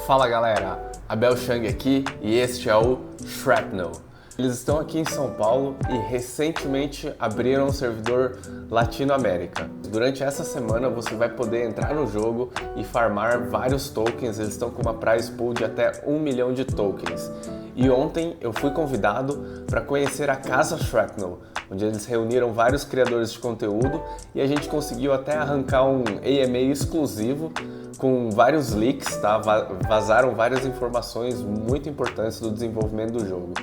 Fala galera, Abel Chang aqui e este é o Shrapnel. Eles estão aqui em São Paulo e recentemente abriram um servidor Latinoamérica. Durante essa semana você vai poder entrar no jogo e farmar vários tokens. Eles estão com uma prize pool de até 1 milhão de tokens. E ontem eu fui convidado para conhecer a casa Shrapnel, onde eles reuniram vários criadores de conteúdo e a gente conseguiu até arrancar um AMA exclusivo com vários leaks, tá? Vazaram várias informações muito importantes do desenvolvimento do jogo.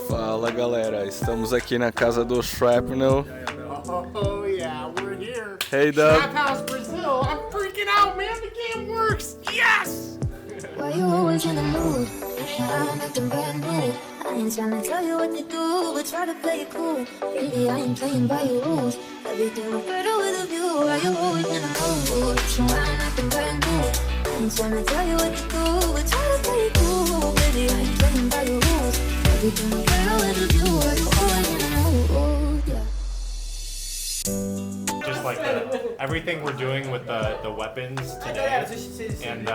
Fala galera, estamos aqui na casa do Shrapnel. Oh yeah, we're here. Hey Dub. Trap House Brazil. I'm freaking out, man. The game works. Yes. Why you always in the mood? I'm acting brand new. I ain't trying to tell you what to do, but try to play it cool. Baby, I ain't playing by your rules. Everything look better with a view. Why you always in the mood? So I'm acting brand new. I ain't trying to tell you what to do, but try to play it cool. Baby, I ain't playing by your rules. Everything look better with a view. Why you always in the mood? Yeah. Just like everything we're doing with the weapons today and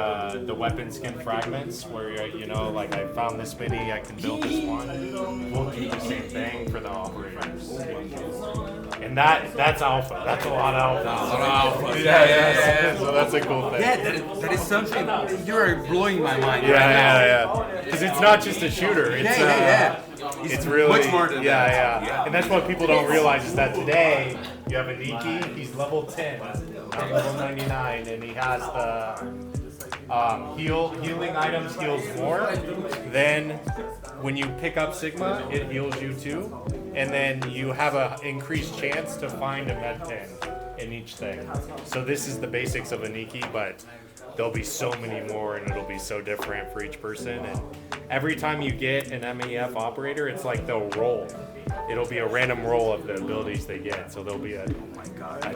the weapon skin fragments where, you know, like I found this mini, I can build this one. We'll do the same thing for the operators. And that's alpha. That's a lot of alpha. Yeah. So that's a cool thing. Yeah, that is something. You are blowing my mind. Yeah. Because it's not just a shooter. It's, It's really much more than that. Yeah. And that's what people don't realize is that today you have a Niki, he's level 10, I'm level 99, and he has the healing items heals more. Then when you pick up Sigma, it heals you too. And then you have an increased chance to find a med pen in each thing. So this is the basics of a Niki, but there'll be so many more and it'll be so different for each person. And every time you get an MEF operator, it's like they'll roll. It'll be a random roll of the abilities they get. So there'll be a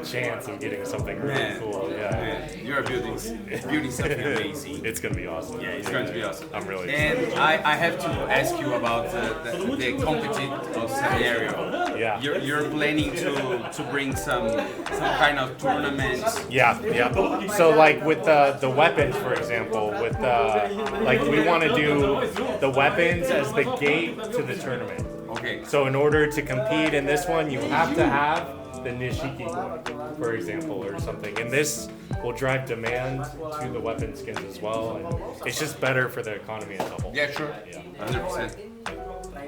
chance of getting something really cool. Yeah. You're building something amazing. It's going to be awesome. Yeah, it's going to be awesome. I'm really excited. And I have to ask you about the competitive scenario. Yeah. You're planning to bring some kind of tournaments. Yeah. So like with the weapons, for example, with like we want to do the weapons as the gate to the tournament. Okay. So in order to compete in this one, you have to have the Nishiki, for example, or something. And this will drive demand to the weapon skins as well. And it's just better for the economy as a whole. Yeah, sure. Yeah. 100%.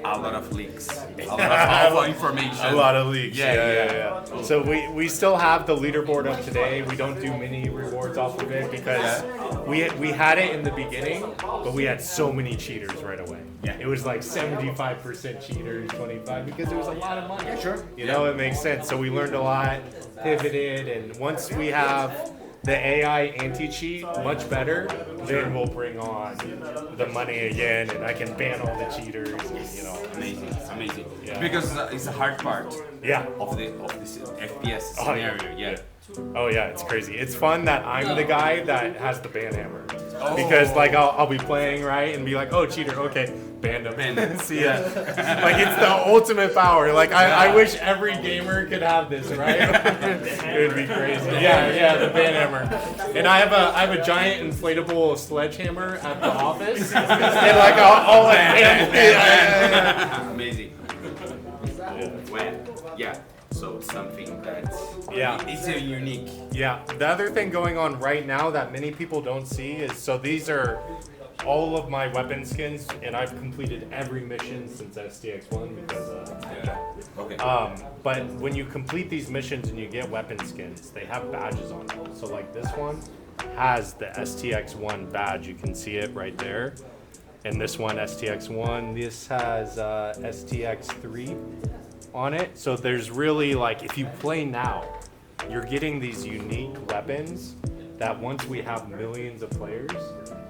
A lot of leaks. A lot of alpha information. A lot of leaks. Yeah. So we still have the leaderboard up today. We don't do mini rewards off of it because we had it in the beginning, but we had so many cheaters right away. Yeah. It was like 75% cheaters, 25 because it was a lot of money. Yeah, sure. You know, it makes sense. So we learned a lot, pivoted, and once we have the AI anti-cheat much better, then we'll bring on the money again, and I can ban all the cheaters. And, you know, Amazing. Yeah. Because it's a hard part yeah. of this FPS scenario. Yeah. Oh yeah, it's crazy. It's fun that I'm the guy that has the ban hammer. Because like I'll be playing right and be like, oh cheater, okay, banned him. See ya. Like it's the ultimate power. Like I wish every gamer could have this, right? It would be crazy. Yeah, the ban hammer. And I have a giant inflatable sledgehammer at the office. And like I'll Amazing. Well, yeah. So something that is a unique. Yeah. The other thing going on right now that many people don't see is so these are all of my weapon skins, and I've completed every mission since STX1 because Okay. but when you complete these missions and you get weapon skins, they have badges on them. So like this one has the STX1 badge. You can see it right there. And this one, STX1, this has STX3 on it. So there's really like, if you play now, you're getting these unique weapons that once we have millions of players,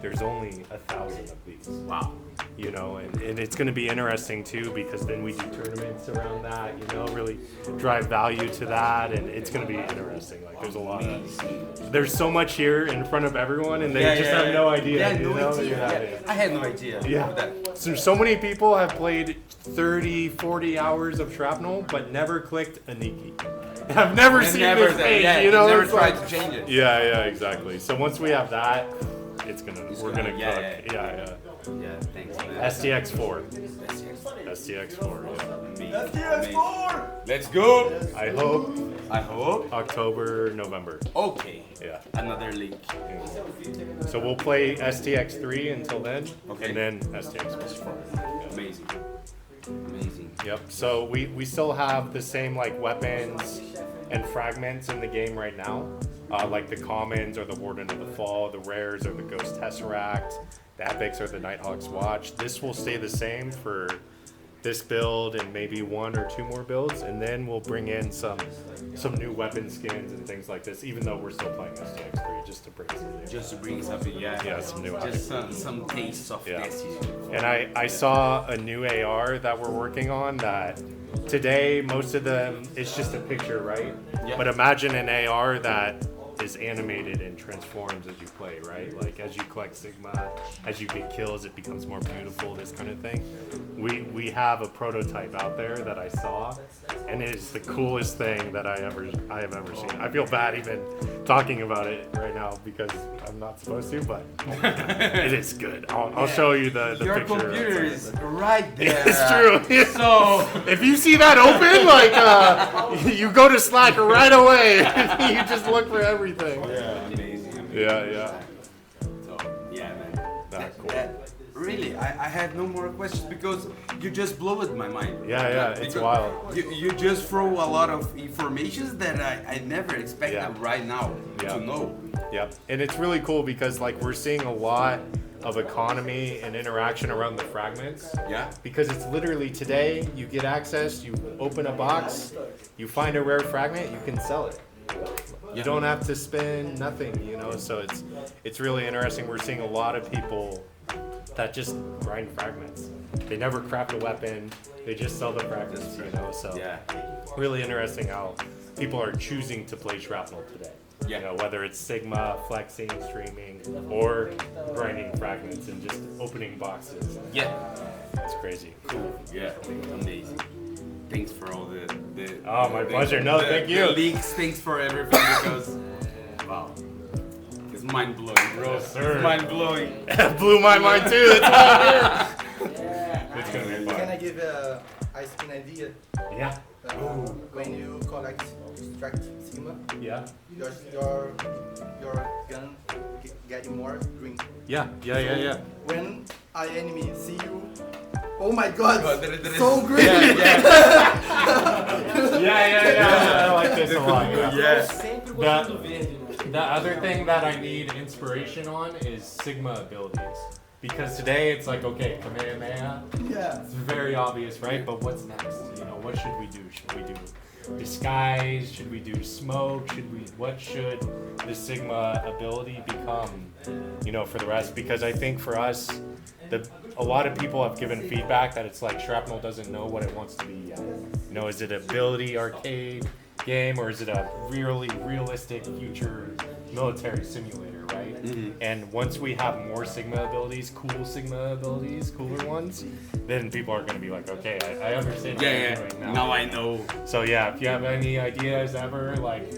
there's only 1,000 of these. Wow. You know, and it's going to be interesting too because then we do tournaments around that, you know, really drive value to that, and it's going to be interesting. Like there's a lot of, there's so much here in front of everyone, and they just have no idea. Yeah, you no know? idea. Yeah. I had no idea. Yeah. So many people have played 30, 40 hours of Shrapnel, but never clicked a Niki. I've never seen this page, you know? Never it's tried like- to change it. Yeah, exactly. So once we have that, we're gonna cook. Yeah. Yeah, thanks, man. STX4. STX4. STX4. Yeah. STX4. Let's go. I hope October, November. Okay. Yeah. Another link. So we'll play STX3 until then. Okay. And then STX4. Yeah. Amazing. Amazing. Yep. So we still have the same like weapons and fragments in the game right now, like the commons or the Warden of the Fall, the rares or the Ghost Tesseract, the epics or the Nighthawk's Watch. This will stay the same for this build and maybe 1 or 2 more builds, and then we'll bring in some new weapon skins and things like this. Even though we're still playing STX3, just to bring something. Just to bring something, Yeah, some new. Just some taste of Destiny. And I saw a new AR that we're working on that today most of them it's just a picture, right? Yeah. But imagine an AR that is animated and transforms as you play, right? Like as you collect Sigma, as you get kills, it becomes more beautiful, this kind of thing. We have a prototype out there that I saw, and it is the coolest thing that I have ever seen. I feel bad even talking about it right now because I'm not supposed to, but it is good. I'll show you the Your picture. computer is right there. It's true. So if you see that open, like you go to Slack right away. You just look for everything. yeah, amazing. Yeah. So yeah, man. That's cool. Really, I had no more questions because you just blew it my mind. Yeah, it's Because wild. You just throw a lot of information that I never expected Yeah. right now Yeah. to know. Yep. And it's really cool because like we're seeing a lot of economy and interaction around the fragments. Yeah. Because it's literally today you get access, you open a box, you find a rare fragment, you can sell it. You don't have to spend nothing, so it's really interesting. We're seeing a lot of people that just grind fragments. They never craft a weapon, they just sell the fragments, so Yeah. really interesting how people are choosing to play Shrapnel today. Yeah. Whether it's Sigma, flexing, streaming, or grinding fragments and just opening boxes. Yeah. It's crazy. Cool. Yeah. Amazing. Thanks for all the Oh, my pleasure. No, thank you. The leaks, thanks for everything because wow. It's mind blowing, bro. sir. It's mind blowing. Blew my mind too. It's all here. It's gonna be fun. Can I give an idea? Yeah. When you collect extract Sigma, Yeah. your gun getting more green. Yeah. When an enemy see you, oh my God, there is- so green! Yeah. I like this a lot. Yeah. The other thing that I need inspiration on is Sigma abilities. Because today it's like, okay, Kamehameha, Yeah. it's very obvious, right? But what's next? What should we do? Should we do disguise? Should we do smoke? What should the Sigma ability become, for the rest? Because I think for us, a lot of people have given feedback that it's like Shrapnel doesn't know what it wants to be yet. Is it ability arcade game or is it a really realistic future military simulator, right? Mm-hmm. And once we have more Sigma abilities, cool Sigma abilities, cooler ones, then people are going to be like, okay, I understand what you're doing now. Now I know. So yeah, if you have any ideas ever, like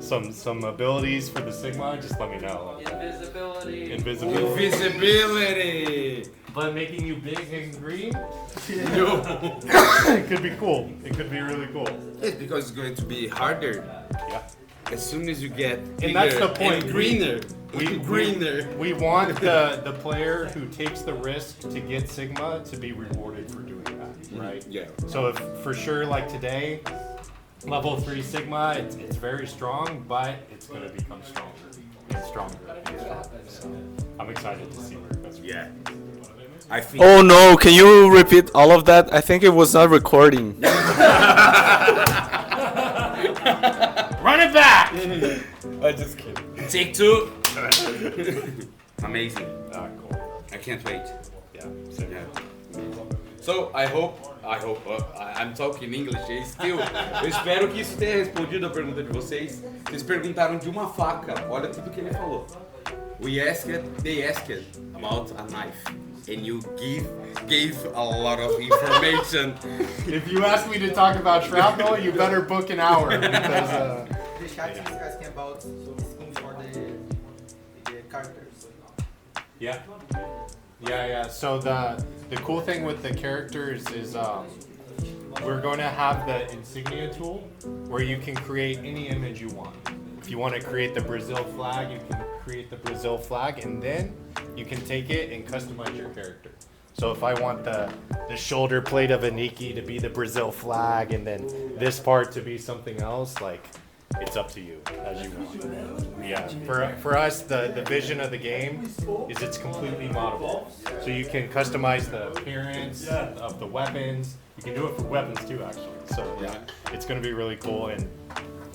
some abilities for the Sigma, just let me know. Invisibility. Invisibility. But making you big and green, No. it could be cool. It could be really cool. It's because it's going to be harder. Yeah. As soon as you get bigger And that's the point. and greener. Greener. We want the player who takes the risk to get Sigma to be rewarded for doing that, right? Yeah. So if for sure, like today, level 3 Sigma, it's very strong, but it's going to become stronger and stronger and stronger. So I'm excited to see where it goes. Yeah. I think. Oh no, can you repeat all of that? I think it was not recording. Run it back! I just kidding. Take 2. Amazing. Cool. I can't wait. Yeah. So, So, I'm talking English still. Eu espero que isso tenha respondido a pergunta de vocês. Vocês perguntaram de uma faca. Olha tudo que ele falou. They asked about a knife. And you gave a lot of information. If you ask me to talk about Shrapnel, you better book an hour because The chat is asking about some skins for the characters. Yeah. So the cool thing with the characters is we're going to have the insignia tool where you can create any image you want. If you want to create the Brazil flag, you can create the Brazil flag, and then you can take it and customize your character. So if I want the shoulder plate of a Nike to be the Brazil flag, and then this part to be something else, like, it's up to you as you want. Yeah, for us, the vision of the game is it's completely moddable. So you can customize the appearance of the weapons. You can do it for weapons too, actually. So yeah, it's gonna be really cool, and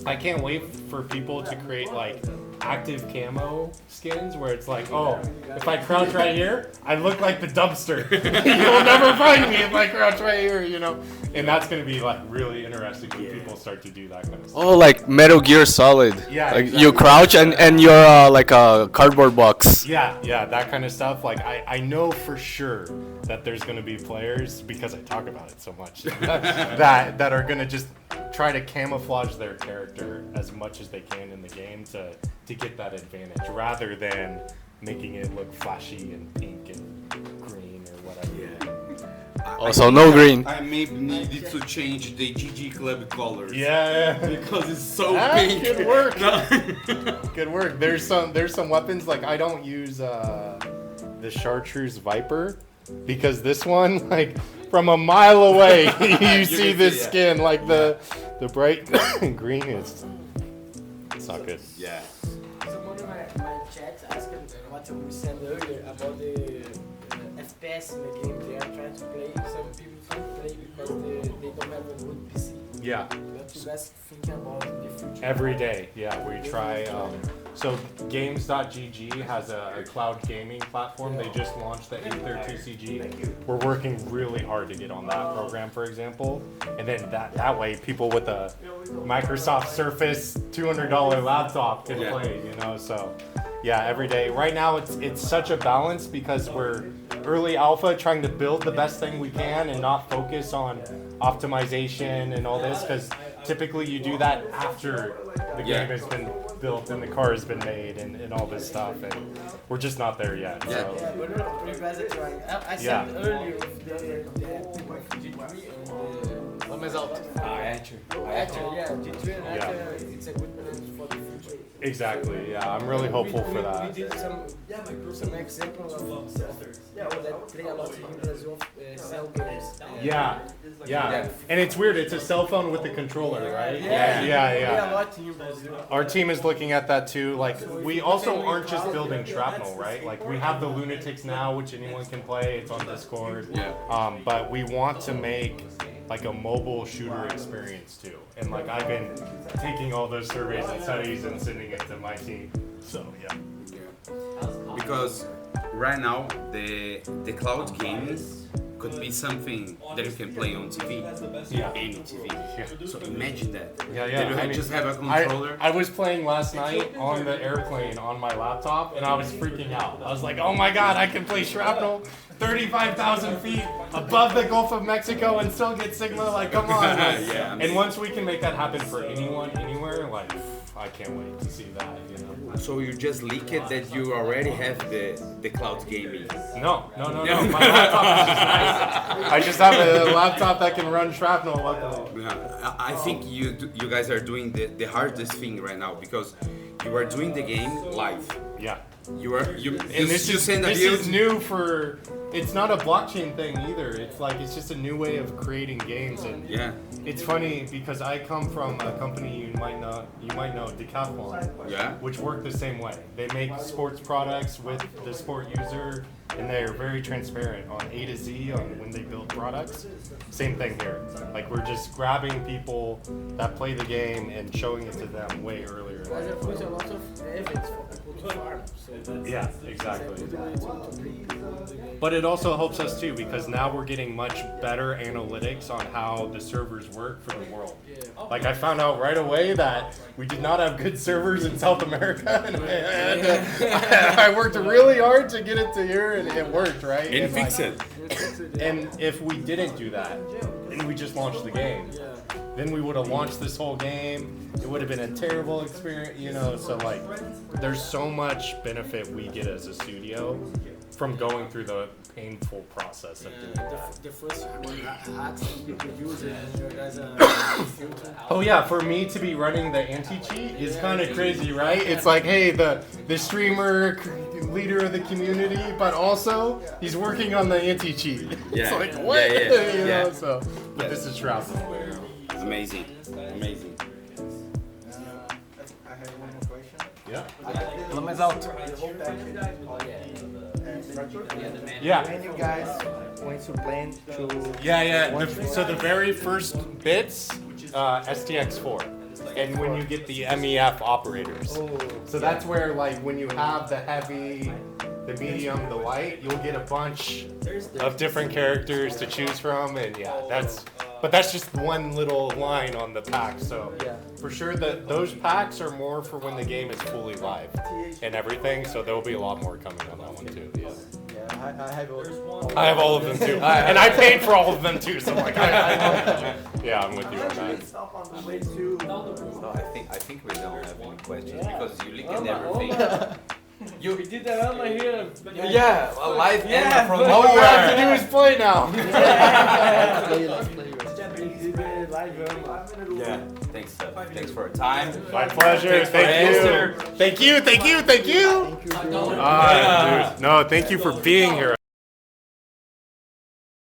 I can't wait for people to create like active camo skins where it's like, oh, if I crouch right here, I look like the dumpster. You'll never find me if I crouch right here, you know? And that's going to be like really interesting when people start to do that kind of stuff. Oh, like Metal Gear Solid. Yeah, like exactly. you crouch and you're like a cardboard box. Yeah, that kind of stuff. Like I know for sure that there's going to be players, because I talk about it so much, that are going to just try to camouflage their character as much as they can in the game to get that advantage, rather than making it look flashy and pink and green or whatever. Also, no green. I maybe needed to change the GG Club colors. Yeah. Because it's so That pink. could work. Good work. There's some weapons, like I don't use the Chartreuse Viper, because this one, like, from a mile away you see this skin, like the bright green is, it's not good. Yeah. Someone in my chat asked what we said earlier about the FPS in the game. They are trying to play. Some people can't play because they don't have a good PC. Yeah. But you guys thinking about the future? Every day, yeah, we try. So games.gg has a cloud gaming platform. They just launched the A32CG. We're working really hard to get on that program, for example. And then that way, people with a Microsoft Surface $200 laptop can play, you know, so yeah, every day. Right now, it's such a balance because we're early alpha, trying to build the best thing we can and not focus on optimization and all this, because typically you do that after the game has been built and the car has been made and all this stuff, and we're just not there yet. So. Yeah, but you guys are trying. I said earlier with the G3 and Vamos alto. Actually, yeah, G3 and Actor, it's a good plan for the future. Exactly, yeah, I'm really hopeful for that. We did some examples of that play a lot in Brazil, cell games. Yeah, and it's weird, it's a cell phone with a controller, right? Yeah. Yeah. Play a lot in Brazil. Our team is looking at that too. Like, we also aren't just building Shrapnel, right? Like, we have the Lunatics now, which anyone can play. It's on Discord. Yeah. But we want to make like a mobile shooter experience too. And like, I've been taking all those surveys and studies and sending it to my team. So yeah. Because right now the cloud gaming could be something that you can play on TV. Yeah. Any TV. So imagine that. Yeah. That you just have a controller. I was playing last night on the airplane on my laptop, and I was freaking out. I was like, oh my god, I can play Shrapnel 35,000 feet above the Gulf of Mexico and still get signal. Like, come on. Yeah. And once we can make that happen for anyone, anywhere, like, I can't wait to see that, you know. So you just leaked it that you already have the cloud gaming. No. My laptop is just nice. I just have a laptop that can run Shrapnel, luckily. Yeah. I think you guys are doing the hardest thing right now, because you are doing the game live. Yeah. This is new for. It's not a blockchain thing either. It's just a new way of creating games, and it's funny because I come from a company you might know, Decathlon, which work the same way. They make sports products with the sport user, and they're very transparent on A to Z on when they build products. Same thing here. Like, we're just grabbing people that play the game and showing it to them way earlier. There's a lot of events for people to farm. Yeah, exactly. But it also helps us too, because now we're getting much better analytics on how the servers work for the world. Like, I found out right away that we did not have good servers in South America, and I worked really hard to get it to here, and it worked, right? And fix it. And if we didn't do that, and we just launched the game, then we would have launched this whole game. It would have been a terrible experience, you know. So like, there's so much benefit we get as a studio from going through the painful process of doing that. The first one hacks you could use it as a filter. Oh yeah, for me to be running the anti-cheat is kind of crazy, right? It's like, hey, the streamer, leader of the community, but also he's working on the anti-cheat. It's like, what? You know, so, but this is Shrapnel. Amazing. Amazing. I have one more question. Yeah. Fala mais alto. Yeah. When you guys went to plan to Yeah. So the very first bits, STX4, and when you get the MEF operators. So that's where, like, when you have the heavy, the medium, the light, you'll get a bunch of different characters to choose from, and but that's just one little line on the pack. So for sure that those packs are more for when the game is fully live and everything. So there will be a lot more coming on that one too. Yeah. I have I have all of them too, and I paid for all of them too. So like, yeah, I'm with you on that. No, I think we don't have any questions because you look at everything. We did that on here. Yeah, a live camera from All you have to do nowhere. is play now. Yeah, thanks for your time. My pleasure. Thanks for Thank you. Dude, no, thank you for being here.